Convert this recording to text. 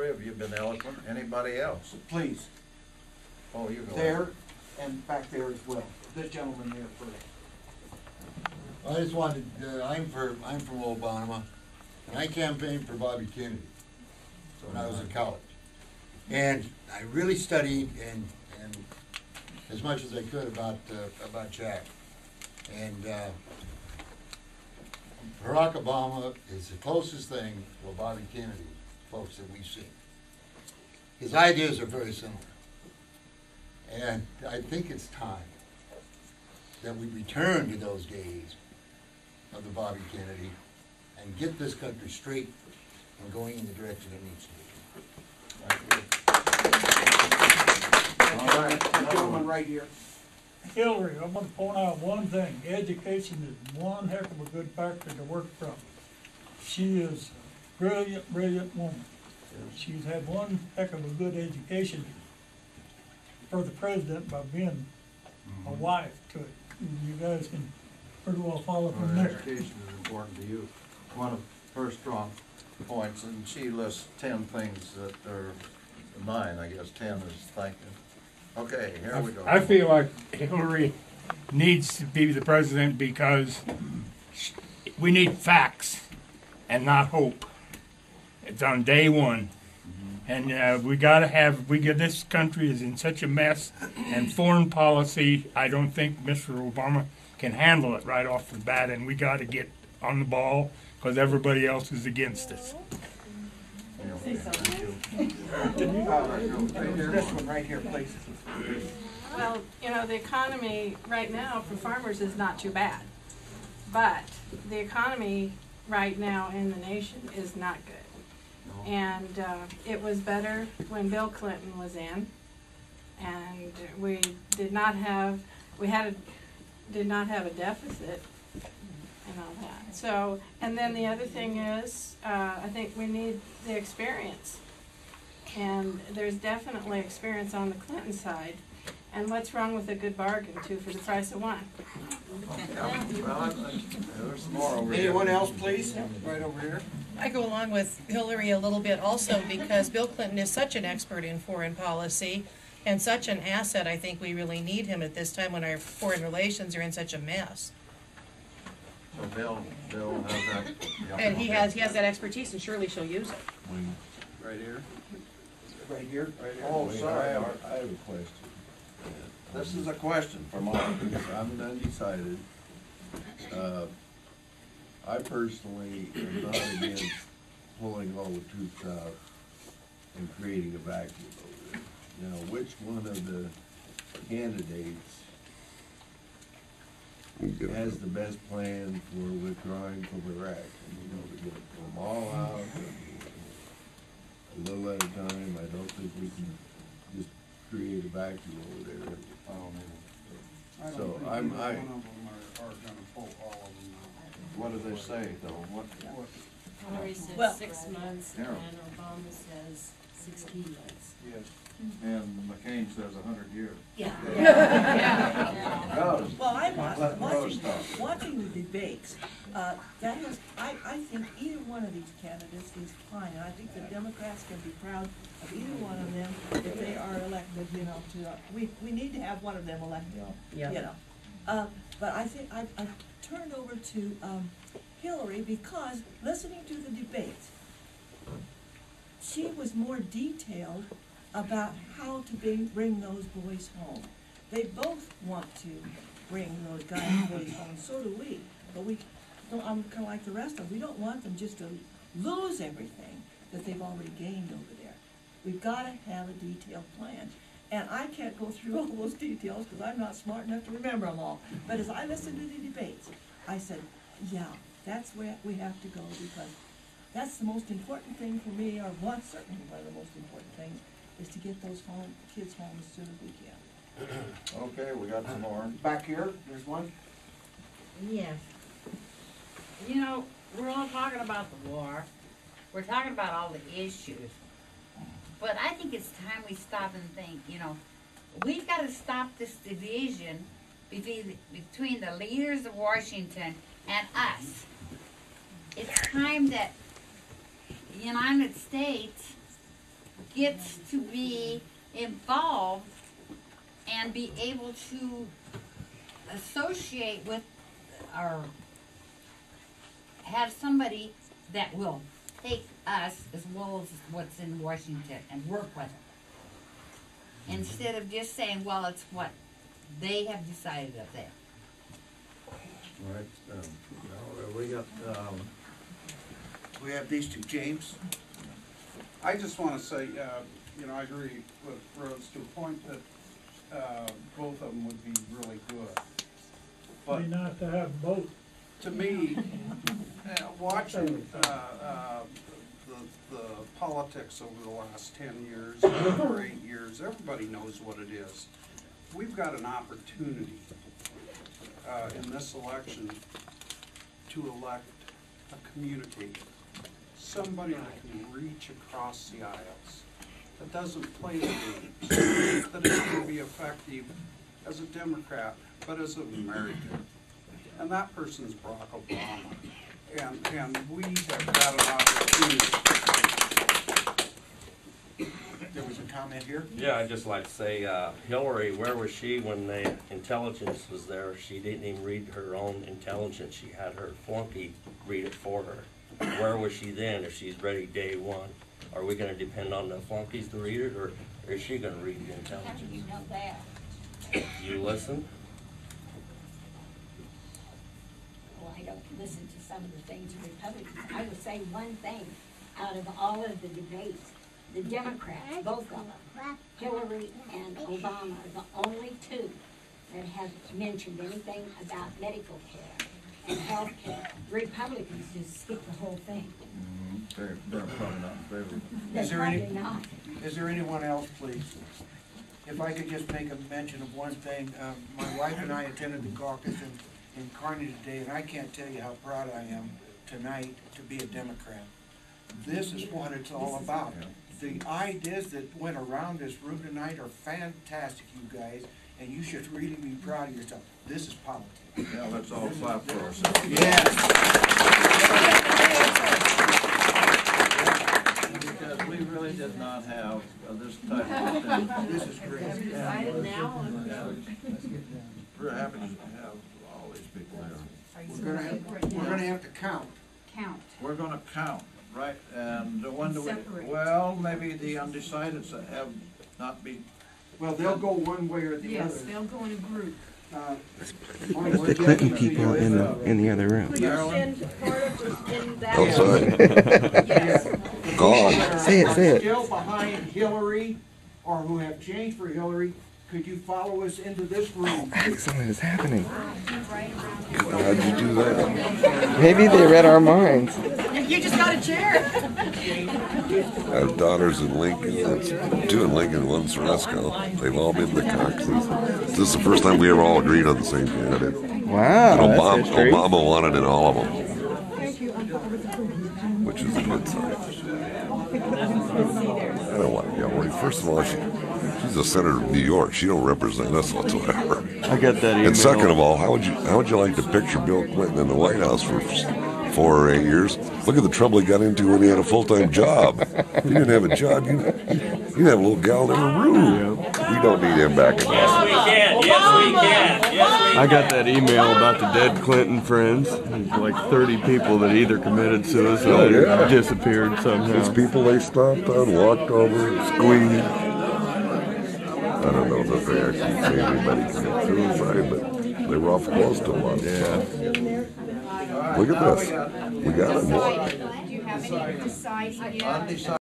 Have you been eloquent? Anybody else? Please. Oh, you go. There and back there as well. This gentleman there first. I just wanted, I'm from Obama, and I campaigned for Bobby Kennedy when I was in college. And I really studied and as much as I could about Jack. And Barack Obama is the closest thing to Bobby Kennedy, folks, that we've seen. His ideas are very similar. And I think it's time that we return to those days of the Bobby Kennedy and get this country straight and going in the direction it needs to be. All right, the gentleman right here. Hillary, I want to point out one thing. Education is one heck of a good factor to work from. She is a brilliant, brilliant woman. She's had one heck of a good education for the president by being a wife to it. You guys can pretty well follow from there. Education is important to you. One of her strong points, and she lists 10 things that are 9, I guess 10 is thank you. Okay, here we go. I feel like Hillary needs to be the president because we need facts and not hope. It's on day one. And this country is in such a mess, and foreign policy, I don't think Mr. Obama can handle it right off the bat, and we got to get on the ball because everybody else is against us. This one right here, please. Well, you know, the economy right now for farmers is not too bad, but the economy right now in the nation is not good. And it was better when Bill Clinton was in, and we did not have a deficit and all that. So, and then the other thing is, I think we need the experience, and there's definitely experience on the Clinton side. And what's wrong with a good bargain, too, for the price of one? There's some more over here. Anyone else, please? Right over here. I go along with Hillary a little bit also because Bill Clinton is such an expert in foreign policy and such an asset. I think we really need him at this time when our foreign relations are in such a mess. So Bill has that. And he has that expertise, and surely she'll use it. Right here? Right here. Right here. Oh, sorry, I have a question. This is a question for Mark, I'm undecided. I personally am not against pulling all the troops out and creating a vacuum over there. Now, which one of the candidates has the best plan for withdrawing from Iraq? You know, to get them all out, a little at a time. I don't think we can just create a vacuum over there. So I'm. One of them are gonna pull all of them out. What do they say, though? Hillary says Well, 6 months, Yeah. and Obama says 16 months. Yes. And McCain says 100 years. Yeah. Goes. Well, I'm Let Rose talk. watching the debates. I think either one of these candidates is fine, and I think the Democrats can be proud of either one of them if they are elected. You know, we need to have one of them elected. Yeah. You know, but I think I turned over to Hillary because listening to the debates, she was more detailed about how to bring those boys home. They both want to bring those guys and boys home, so do we. But I'm kind of like the rest of them. We don't want them just to lose everything that they've already gained over there. We've got to have a detailed plan. And I can't go through all those details because I'm not smart enough to remember them all. But as I listened to the debates, I said, yeah, that's where we have to go because that's the most important thing for me, or certainly one of the most important things, is to get those kids home as soon as we can. Okay, we got some more. Back here, there's one. Yes. You know, we're all talking about the war. We're talking about all the issues. But I think it's time we stop and think, you know, we've got to stop this division between the leaders of Washington and us. It's time that the United States gets to be involved and be able to associate with or have somebody that will take us as well as what's in Washington and work with it. Instead of just saying, well, it's what they have decided up there. All right, now, We have these two, James. I just wanna say, you know, I agree with Rose to a point that, both of them would be really good. But Be nice to have both. to me, watching, the politics over the last 10 years, or 8 years, everybody knows what it is. We've got an opportunity, in this election to elect a communicator. Somebody that can reach across the aisles, that doesn't play the games, that is going to be effective as a Democrat, but as an American. And that person's Barack Obama. And we have got an opportunity. There was a comment here. Yeah, I'd just like to say, Hillary, where was she when the intelligence was there? She didn't even read her own intelligence. She had her flunky read it for her. Where was she then if she's ready day one? Are we gonna depend on the flunkies to read it, or is she gonna read the intelligence? How do you know that? You listen? Well, I don't listen to some of the things the Republicans. I would say one thing, out of all of the debates, the Democrats, both of them, Hillary and Obama, are the only two that have mentioned anything about medical care and health care. Republicans just skip the whole thing. they're probably not in favor. Is there Probably any, not. is there anyone else, please? If I could just make a mention of one thing, my wife and I attended the caucus in Kearney today, and I can't tell you how proud I am tonight to be a Democrat. This is what it's all about. The ideas that went around this room tonight are fantastic, you guys, and you should really be proud of yourself. This is politics. Yeah, let's all clap for ourselves. Yes. Because we really did not have this type of thing. This is great. We're happy to have all these people here. We're gonna have to count. Count. We're gonna count, right, and when do we, well, maybe the undecideds have not been. Well, they'll go one way or the other. Yes, they'll go in a group. Put the Clinton people in the other room. Outside. God. Say it. Still behind Hillary, or who have changed for Hillary, could you follow us into this room? Excellent is happening. How'd you do that? Maybe they read our minds. You just got a chair. I have daughters in Lincoln, two in Lincoln, one in Nebraska. They've all been the caucus. This is the first time we ever all agreed on the same candidate. Wow, And that's history. Obama wanted in all of them, which is a good sign. I don't want to yell. First of all, she's a senator of New York. She don't represent us whatsoever. I got that email. And second of all, how would you like to picture Bill Clinton in the White House for 4 or 8 years? Look at the trouble he got into when he had a full-time job. If he didn't have a job, you'd have a little gal in a room. We don't need him back in the Yes, we can. Yes, we can. Yes, we I got that email about the dead Clinton friends. Like 30 people that either committed suicide or disappeared somehow. It's people they stomped on, walked over, squeezed. I don't know that they actually say anybody committed suicide, but they were off close to one. Yeah. Look at this. We got it. Do you have any deciding yet?